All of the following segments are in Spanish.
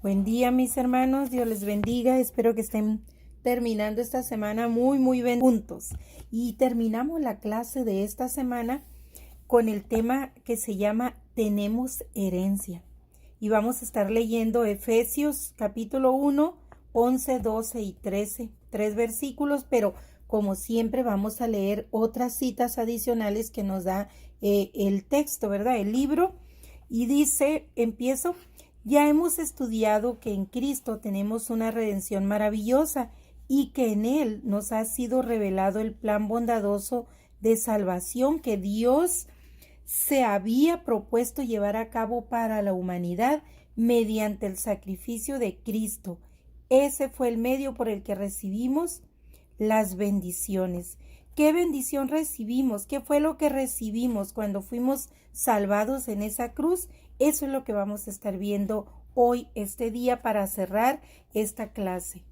Buen día, mis hermanos, Dios les bendiga. Espero que estén terminando esta semana muy bien juntos. Y terminamos la clase de esta semana con el tema que se llama Tenemos herencia. Y vamos a estar leyendo Efesios capítulo 1, 11, 12 y 13, 3 versículos, pero como siempre vamos a leer otras citas adicionales que nos da el texto, ¿verdad? El libro. Y dice, empiezo. Ya hemos estudiado que en Cristo tenemos una redención maravillosa y que en Él nos ha sido revelado el plan bondadoso de salvación que Dios se había propuesto llevar a cabo para la humanidad mediante el sacrificio de Cristo. Ese fue el medio por el que recibimos las bendiciones. ¿Qué bendición recibimos? ¿Qué fue lo que recibimos cuando fuimos salvados en esa cruz? Eso es lo que vamos a estar viendo hoy, este día, para cerrar esta clase.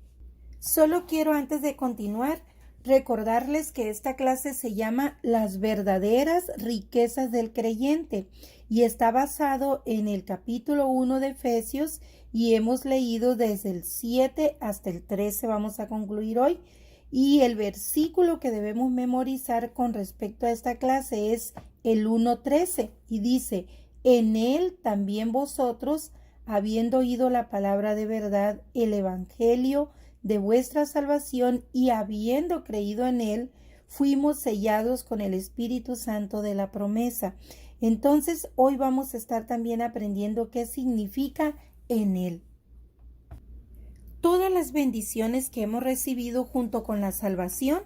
Solo quiero, antes de continuar, recordarles que esta clase se llama Las verdaderas riquezas del creyente y está basado en el capítulo 1 de Efesios y hemos leído desde el 7 hasta el 13, vamos a concluir hoy. Y el versículo que debemos memorizar con respecto a esta clase es el 1:13 y dice: en él también vosotros, habiendo oído la palabra de verdad, el evangelio de vuestra salvación, y habiendo creído en él, fuimos sellados con el Espíritu Santo de la promesa. Entonces, hoy vamos a estar también aprendiendo qué significa en él. Todas las bendiciones que hemos recibido junto con la salvación,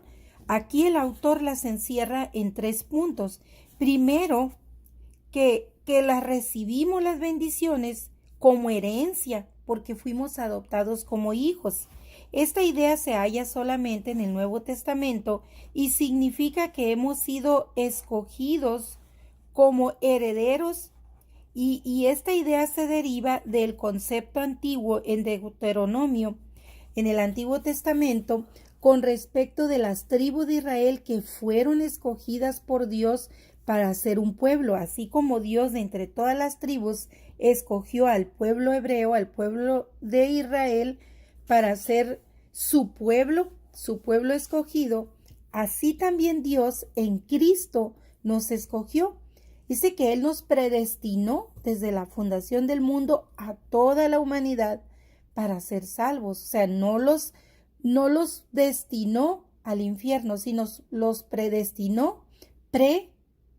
aquí el autor las encierra en 3 puntos. Primero, que las recibimos las bendiciones como herencia, porque fuimos adoptados como hijos. Esta idea se halla solamente en el Nuevo Testamento y significa que hemos sido escogidos como herederos. Y esta idea se deriva del concepto antiguo en Deuteronomio, en el Antiguo Testamento, con respecto de las tribus de Israel que fueron escogidas por Dios para ser un pueblo, así como Dios de entre todas las tribus escogió al pueblo hebreo, al pueblo de Israel, para ser su pueblo escogido. Así también Dios en Cristo nos escogió. Dice que Él nos predestinó desde la fundación del mundo a toda la humanidad para ser salvos. O sea, no los destinó al infierno, sino los predestinó.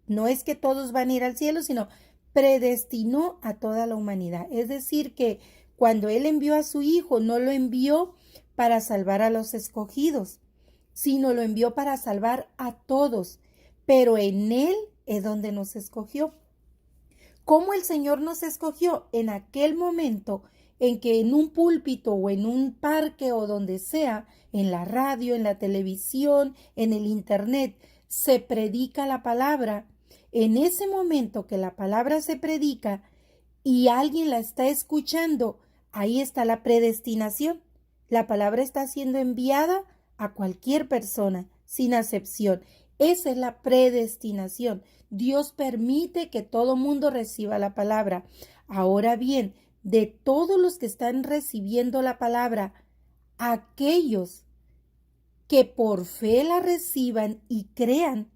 No es que todos van a ir al cielo, sino predestinó a toda la humanidad. Es decir, que cuando Él envió a su Hijo, no lo envió para salvar a los escogidos, sino lo envió para salvar a todos. Pero en Él es donde nos escogió. ¿Cómo el Señor nos escogió? En aquel momento en que en un púlpito o en un parque o donde sea, en la radio, en la televisión, en el internet, se predica la palabra. En ese momento que la palabra se predica y alguien la está escuchando, ahí está la predestinación. La palabra está siendo enviada a cualquier persona, sin acepción. Esa es la predestinación. Dios permite que todo mundo reciba la palabra. Ahora bien, de todos los que están recibiendo la palabra, aquellos que por fe la reciban y crean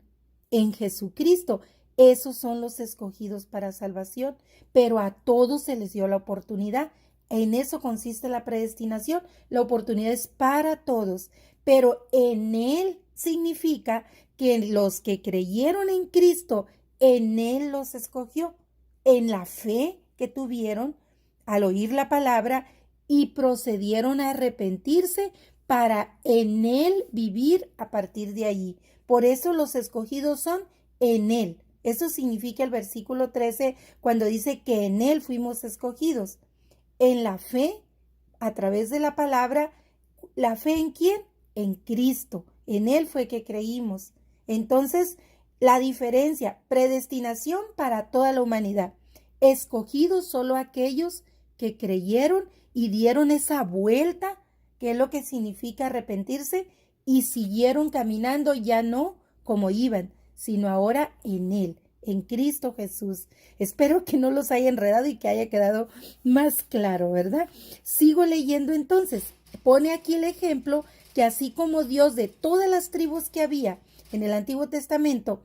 en Jesucristo, esos son los escogidos para salvación, pero a todos se les dio la oportunidad. En eso consiste la predestinación. La oportunidad es para todos, pero en Él significa que los que creyeron en Cristo, en Él los escogió, en la fe que tuvieron al oír la palabra y procedieron a arrepentirse para en Él vivir a partir de allí. Por eso los escogidos son en Él. Eso significa el versículo 13 cuando dice que en Él fuimos escogidos. En la fe, a través de la palabra. ¿La fe en quién? En Cristo. En Él fue que creímos. Entonces, la diferencia, predestinación para toda la humanidad. Escogidos solo aquellos que creyeron y dieron esa vuelta, que es lo que significa arrepentirse, y siguieron caminando ya no como iban, sino ahora en Él. en Cristo Jesús. Espero que no los haya enredado y que haya quedado más claro, ¿verdad? Sigo leyendo entonces. Pone aquí el ejemplo que así como Dios de todas las tribus que había en el Antiguo Testamento,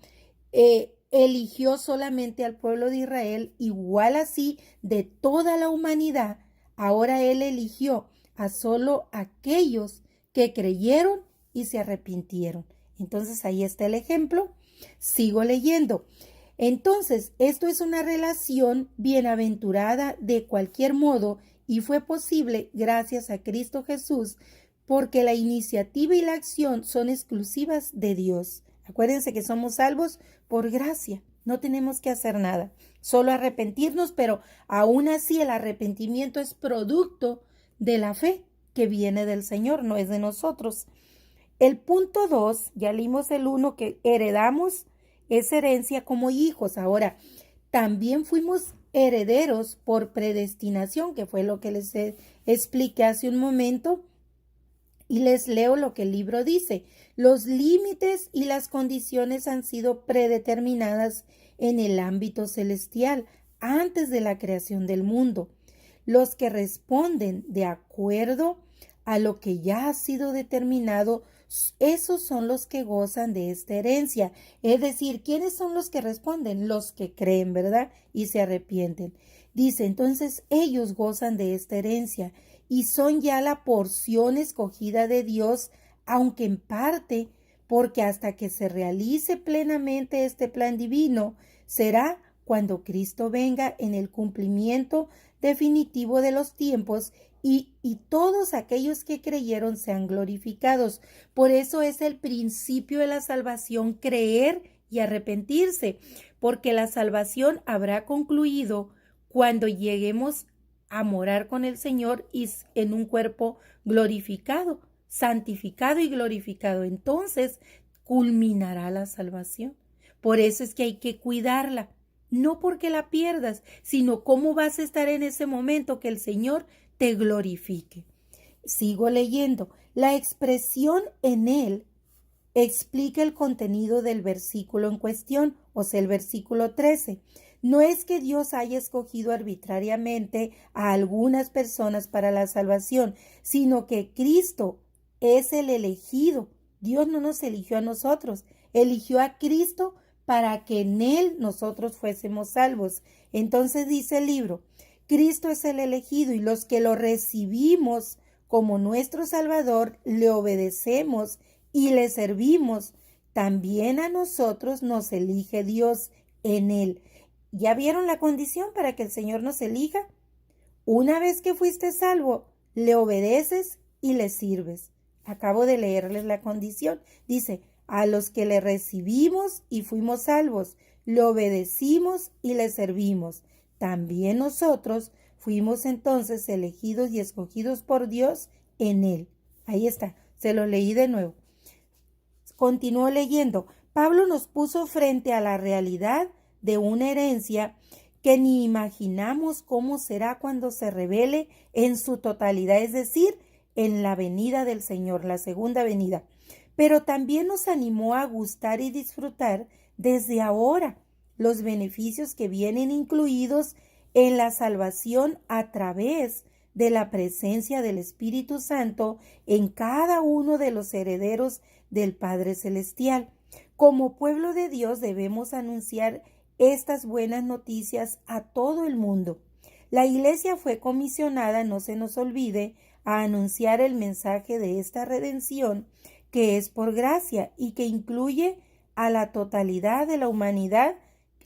eligió solamente al pueblo de Israel, igual así de toda la humanidad, ahora Él eligió a solo aquellos que creyeron y se arrepintieron. Entonces ahí está el ejemplo. Sigo leyendo. Entonces, esto es una relación bienaventurada de cualquier modo y fue posible gracias a Cristo Jesús, porque la iniciativa y la acción son exclusivas de Dios. Acuérdense que somos salvos por gracia, no tenemos que hacer nada, solo arrepentirnos, pero aún así el arrepentimiento es producto de la fe que viene del Señor, no es de nosotros. El punto 2, ya leímos el 1, que heredamos esa herencia como hijos. Ahora, también fuimos herederos por predestinación, que fue lo que les expliqué hace un momento. Y les leo lo que el libro dice. Los límites y las condiciones han sido predeterminadas en el ámbito celestial antes de la creación del mundo. Los que responden de acuerdo a lo que ya ha sido determinado, esos son los que gozan de esta herencia. Es decir, ¿quiénes son los que responden? Los que creen, ¿verdad? Y se arrepienten. Dice, entonces ellos gozan de esta herencia y son ya la porción escogida de Dios, aunque en parte, porque hasta que se realice plenamente este plan divino, será cuando Cristo venga en el cumplimiento definitivo de los tiempos y todos aquellos que creyeron sean glorificados. Por eso es el principio de la salvación, creer y arrepentirse, porque la salvación habrá concluido cuando lleguemos a morar con el Señor y en un cuerpo glorificado, santificado y glorificado. Entonces culminará la salvación. Por eso es que hay que cuidarla, no porque la pierdas, sino cómo vas a estar en ese momento que el Señor te glorifique. Sigo leyendo. La expresión en Él explica el contenido del versículo en cuestión, o sea, el versículo 13. No es que Dios haya escogido arbitrariamente a algunas personas para la salvación, sino que Cristo es el elegido. Dios no nos eligió a nosotros, eligió a Cristo para que en Él nosotros fuésemos salvos. Entonces dice el libro, Cristo es el elegido y los que lo recibimos como nuestro Salvador, le obedecemos y le servimos. También a nosotros nos elige Dios en Él. ¿Ya vieron la condición para que el Señor nos elija? Una vez que fuiste salvo, le obedeces y le sirves. Acabo de leerles la condición. Dice, a los que le recibimos y fuimos salvos, le obedecimos y le servimos. También nosotros fuimos entonces elegidos y escogidos por Dios en Él. Ahí está, se lo leí de nuevo. Continúo leyendo. Pablo nos puso frente a la realidad de una herencia que ni imaginamos cómo será cuando se revele en su totalidad, es decir, en la venida del Señor, la segunda venida. Pero también nos animó a gustar y disfrutar desde ahora los beneficios que vienen incluidos en la salvación a través de la presencia del Espíritu Santo en cada uno de los herederos del Padre Celestial. Como pueblo de Dios debemos anunciar estas buenas noticias a todo el mundo. La Iglesia fue comisionada, no se nos olvide, a anunciar el mensaje de esta redención que es por gracia y que incluye a la totalidad de la humanidad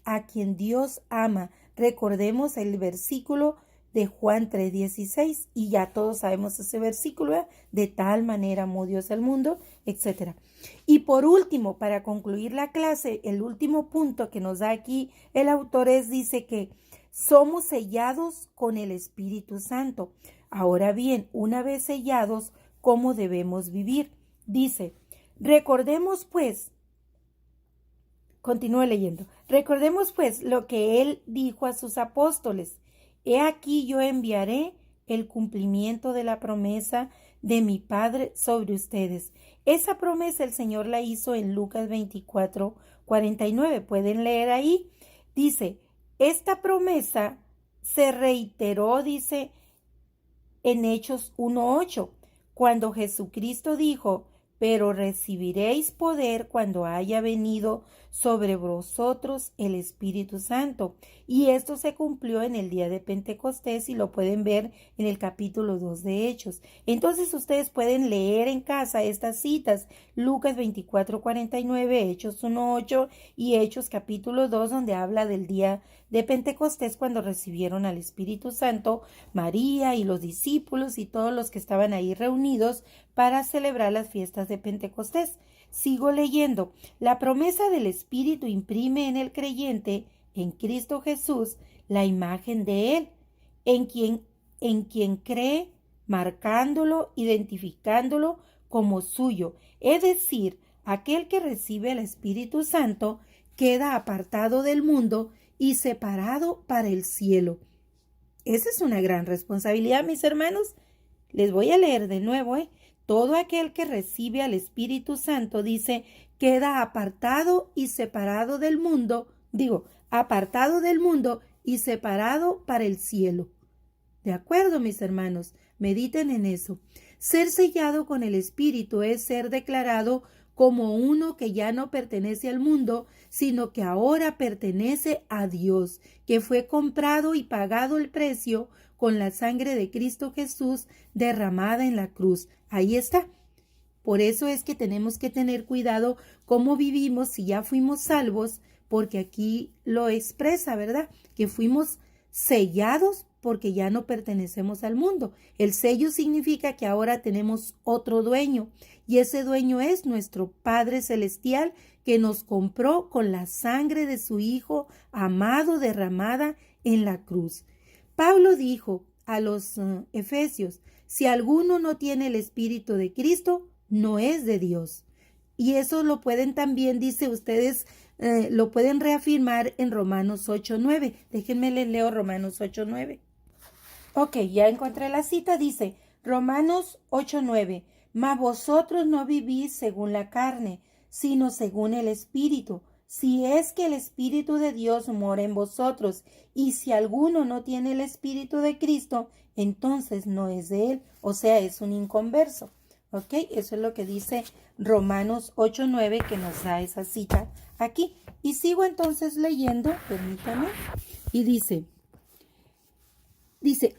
a quien Dios ama. Recordemos el versículo de Juan 3:16 y ya todos sabemos ese versículo, de tal manera amó Dios al mundo, etc. Y por último, para concluir la clase, el último punto que nos da aquí el autor dice que somos sellados con el Espíritu Santo. Ahora bien, una vez sellados, ¿cómo debemos vivir? Dice, recordemos pues, continúe leyendo, recordemos pues lo que Él dijo a sus apóstoles. He aquí yo enviaré el cumplimiento de la promesa de mi Padre sobre ustedes. Esa promesa el Señor la hizo en Lucas 24:49. Pueden leer ahí. Dice, esta promesa se reiteró, dice, en Hechos 1:8, cuando Jesucristo dijo, pero recibiréis poder cuando haya venido sobre vosotros el Espíritu Santo. Y esto se cumplió en el día de Pentecostés y lo pueden ver en el capítulo 2 de Hechos. Entonces ustedes pueden leer en casa estas citas, Lucas 24:49, Hechos 1:8 y Hechos capítulo 2, donde habla del día de Pentecostés cuando recibieron al Espíritu Santo, María y los discípulos y todos los que estaban ahí reunidos para celebrar las fiestas de Pentecostés. Sigo leyendo. La promesa del Espíritu imprime en el creyente, en Cristo Jesús, la imagen de Él, en quien cree, marcándolo, identificándolo como suyo. Es decir, aquel que recibe el Espíritu Santo queda apartado del mundo y separado para el cielo. Esa es una gran responsabilidad, mis hermanos. Les voy a leer de nuevo, Todo aquel que recibe al Espíritu Santo, dice, queda apartado y separado del mundo, apartado del mundo y separado para el cielo. ¿De acuerdo, mis hermanos? Mediten en eso. Ser sellado con el Espíritu es ser declarado como uno que ya no pertenece al mundo, sino que ahora pertenece a Dios, que fue comprado y pagado el precio con la sangre de Cristo Jesús derramada en la cruz. Ahí está. Por eso es que tenemos que tener cuidado cómo vivimos si ya fuimos salvos, porque aquí lo expresa, ¿verdad? Que fuimos sellados porque ya no pertenecemos al mundo. El sello significa que ahora tenemos otro dueño, y ese dueño es nuestro Padre Celestial, que nos compró con la sangre de su Hijo amado derramada en la cruz. Pablo dijo a los Efesios, si alguno no tiene el Espíritu de Cristo, no es de Dios. Y eso lo pueden también, dice ustedes, lo pueden reafirmar en Romanos 8:9. Déjenme les leo Romanos 8:9. Ok, ya encontré la cita, dice Romanos 8:9, mas vosotros no vivís según la carne, sino según el Espíritu, si es que el Espíritu de Dios mora en vosotros, y si alguno no tiene el Espíritu de Cristo, entonces no es de él, o sea, es un inconverso. Ok, eso es lo que dice Romanos 8:9, que nos da esa cita aquí. Y sigo entonces leyendo, permítame, y dice,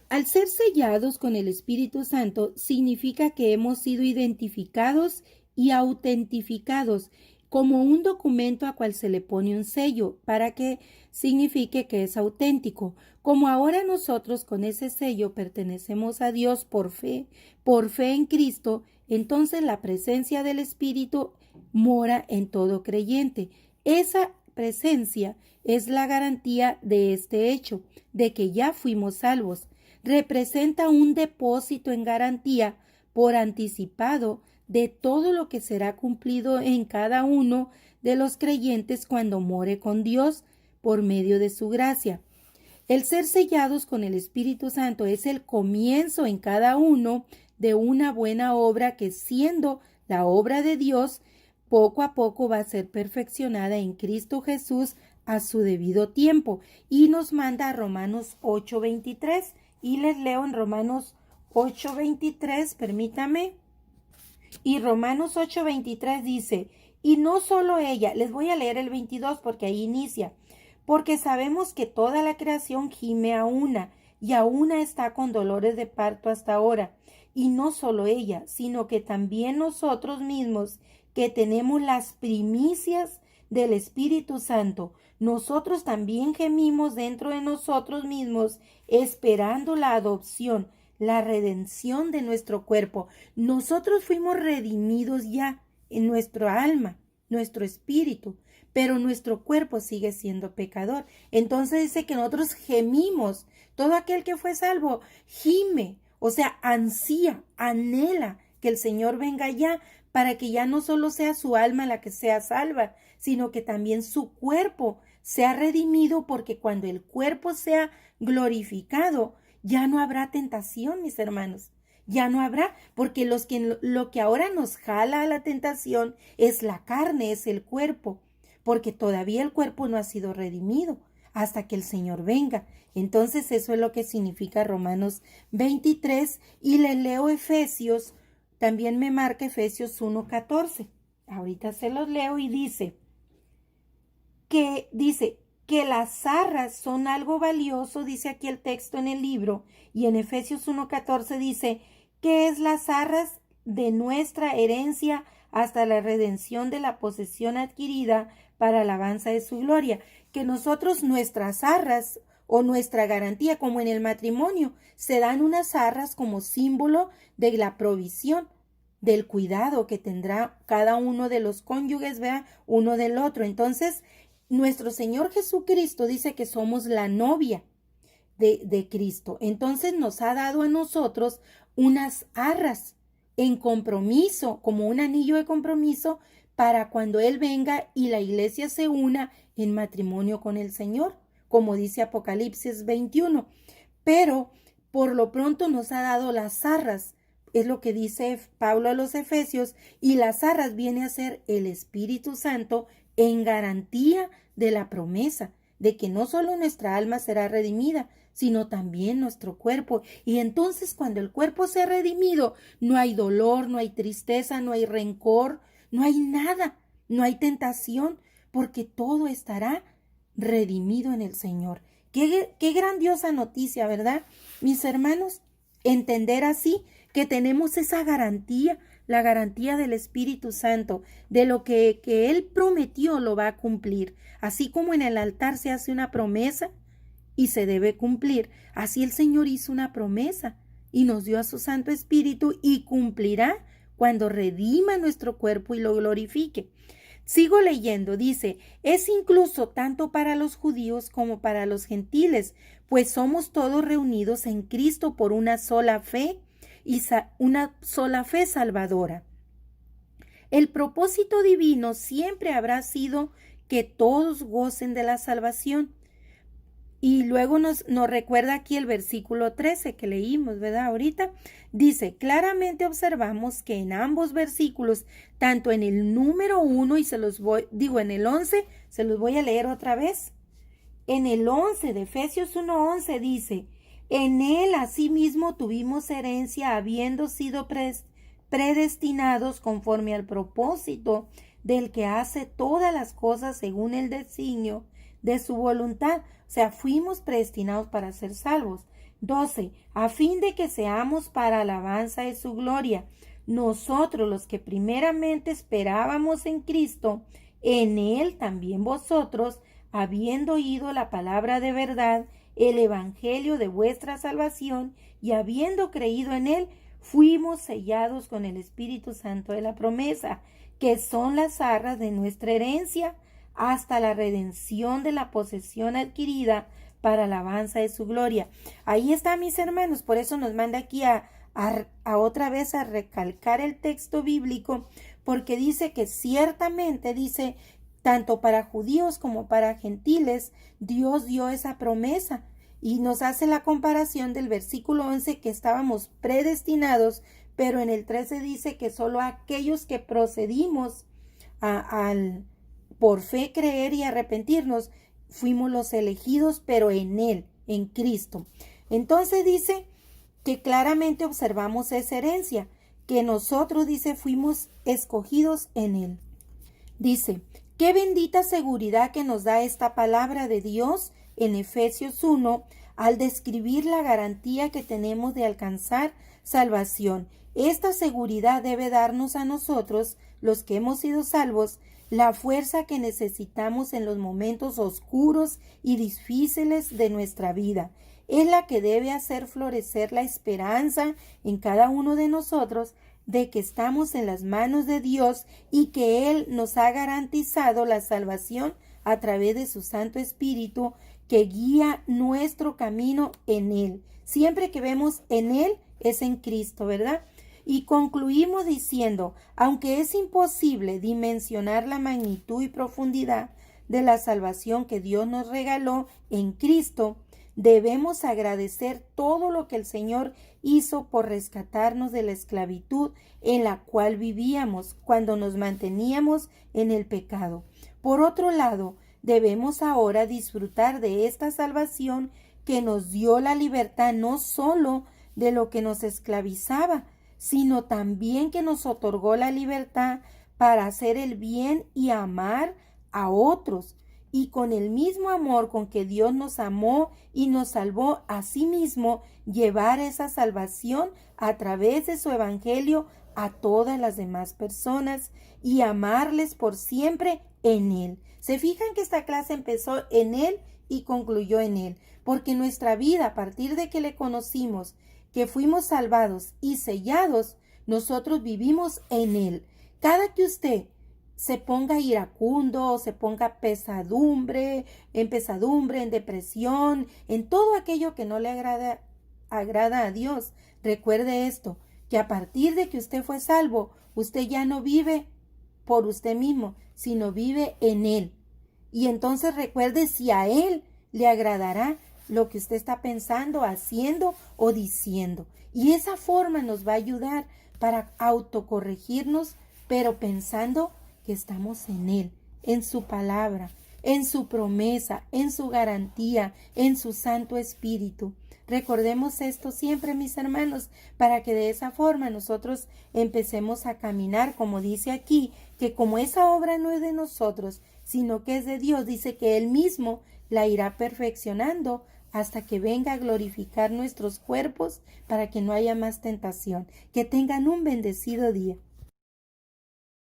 al ser sellados con el Espíritu Santo, significa que hemos sido identificados y autentificados como un documento a cual se le pone un sello para que signifique que es auténtico. Como ahora nosotros con ese sello pertenecemos a Dios por fe en Cristo, entonces la presencia del Espíritu mora en todo creyente. Esa presencia es la garantía de este hecho, de que ya fuimos salvos. Representa un depósito en garantía por anticipado de todo lo que será cumplido en cada uno de los creyentes cuando more con Dios por medio de su gracia. El ser sellados con el Espíritu Santo es el comienzo en cada uno de una buena obra que, siendo la obra de Dios, poco a poco va a ser perfeccionada en Cristo Jesús a su debido tiempo. Y nos manda a Romanos 8:23 y les leo en Romanos 8:23, permítame. Y Romanos 8:23 dice, y no solo ella, les voy a leer el 22 porque ahí inicia, porque sabemos que toda la creación gime a una, y a una está con dolores de parto hasta ahora. Y no solo ella, sino que también nosotros mismos, que tenemos las primicias del Espíritu Santo, nosotros también gemimos dentro de nosotros mismos, esperando la adopción, la redención de nuestro cuerpo. Nosotros fuimos redimidos ya en nuestro alma, nuestro espíritu, pero nuestro cuerpo sigue siendo pecador. Entonces dice que nosotros gemimos. Todo aquel que fue salvo gime, o sea, ansía, anhela que el Señor venga ya, para que ya no solo sea su alma la que sea salva, sino que también su cuerpo sea redimido, porque cuando el cuerpo sea glorificado, ya no habrá tentación, mis hermanos. Ya no habrá, porque lo que ahora nos jala a la tentación es la carne, es el cuerpo, porque todavía el cuerpo no ha sido redimido. hasta que el Señor venga. Entonces eso es lo que significa Romanos 23 y le leo Efesios, también me marca Efesios 1:14. Ahorita se los leo y dice que las arras son algo valioso, dice aquí el texto en el libro, y en Efesios 1:14 dice que es las arras de nuestra herencia hasta la redención de la posesión adquirida para alabanza de su gloria, que nosotros nuestras arras o nuestra garantía, como en el matrimonio, se dan unas arras como símbolo de la provisión, del cuidado que tendrá cada uno de los cónyuges, vea, uno del otro. Entonces, nuestro Señor Jesucristo dice que somos la novia de Cristo. Entonces nos ha dado a nosotros unas arras en compromiso, como un anillo de compromiso para cuando Él venga y la iglesia se una en matrimonio con el Señor, como dice Apocalipsis 21. Pero por lo pronto nos ha dado las arras, es lo que dice Pablo a los Efesios, y las arras viene a ser el Espíritu Santo en garantía de la promesa de que no solo nuestra alma será redimida, sino también nuestro cuerpo. Y entonces cuando el cuerpo sea redimido, no hay dolor, no hay tristeza, no hay rencor, no hay nada, no hay tentación, porque todo estará redimido en el Señor. Qué grandiosa noticia, ¿verdad? Mis hermanos, entender así que tenemos esa garantía, la garantía del Espíritu Santo, de lo que Él prometió lo va a cumplir. Así como en el altar se hace una promesa y se debe cumplir, así el Señor hizo una promesa y nos dio a su Santo Espíritu y cumplirá cuando redima nuestro cuerpo y lo glorifique. Sigo leyendo, dice, es incluso tanto para los judíos como para los gentiles, pues somos todos reunidos en Cristo por una sola fe y una sola fe salvadora. El propósito divino siempre habrá sido que todos gocen de la salvación. Y luego nos recuerda aquí el versículo 13 que leímos, ¿verdad? Ahorita dice, claramente observamos que en ambos versículos, tanto en el número 1 y en el 11, se los voy a leer otra vez. En el 11 de Efesios 1:11 dice, en él asimismo tuvimos herencia habiendo sido predestinados conforme al propósito del que hace todas las cosas según el designio de su voluntad. O sea, fuimos predestinados para ser salvos. 12. A fin de que seamos para alabanza de su gloria. Nosotros los que primeramente esperábamos en Cristo, en Él también vosotros, habiendo oído la palabra de verdad, el evangelio de vuestra salvación, y habiendo creído en Él, fuimos sellados con el Espíritu Santo de la promesa, que son las arras de nuestra herencia, hasta la redención de la posesión adquirida para alabanza de su gloria. Ahí está, mis hermanos, por eso nos manda aquí a otra vez a recalcar el texto bíblico, porque dice que ciertamente, dice, tanto para judíos como para gentiles, Dios dio esa promesa y nos hace la comparación del versículo 11 que estábamos predestinados, pero en el 13 dice que solo aquellos que procedimos por fe creer y arrepentirnos, fuimos los elegidos, pero en Él, en Cristo. Entonces dice que claramente observamos esa herencia, que nosotros, dice, fuimos escogidos en Él. Dice, qué bendita seguridad que nos da esta palabra de Dios en Efesios 1 al describir la garantía que tenemos de alcanzar salvación. Esta seguridad debe darnos a nosotros, los que hemos sido salvos, la fuerza que necesitamos en los momentos oscuros y difíciles de nuestra vida. Es la que debe hacer florecer la esperanza en cada uno de nosotros de que estamos en las manos de Dios y que Él nos ha garantizado la salvación a través de su Santo Espíritu que guía nuestro camino en Él. Siempre que vemos en Él es en Cristo, ¿verdad? Y concluimos diciendo, aunque es imposible dimensionar la magnitud y profundidad de la salvación que Dios nos regaló en Cristo, debemos agradecer todo lo que el Señor hizo por rescatarnos de la esclavitud en la cual vivíamos cuando nos manteníamos en el pecado. Por otro lado, debemos ahora disfrutar de esta salvación que nos dio la libertad no solo de lo que nos esclavizaba, sino también que nos otorgó la libertad para hacer el bien y amar a otros. Y con el mismo amor con que Dios nos amó y nos salvó a sí mismo, llevar esa salvación a través de su evangelio a todas las demás personas y amarles por siempre en Él. ¿Se fijan que esta clase empezó en Él y concluyó en Él? Porque nuestra vida, a partir de que le conocimos, que fuimos salvados y sellados, nosotros vivimos en Él. Cada que usted se ponga iracundo, se ponga en pesadumbre, en depresión, en todo aquello que no le agrada a Dios, recuerde esto, que a partir de que usted fue salvo, usted ya no vive por usted mismo, sino vive en Él. Y entonces recuerde si a Él le agradará lo que usted está pensando, haciendo o diciendo. Y esa forma nos va a ayudar para autocorregirnos, pero pensando que estamos en Él, en su palabra, en su promesa, en su garantía, en su Santo Espíritu. Recordemos esto siempre, mis hermanos, para que de esa forma nosotros empecemos a caminar, como dice aquí, que como esa obra no es de nosotros, sino que es de Dios, dice que Él mismo la irá perfeccionando hasta que venga a glorificar nuestros cuerpos para que no haya más tentación. Que tengan un bendecido día.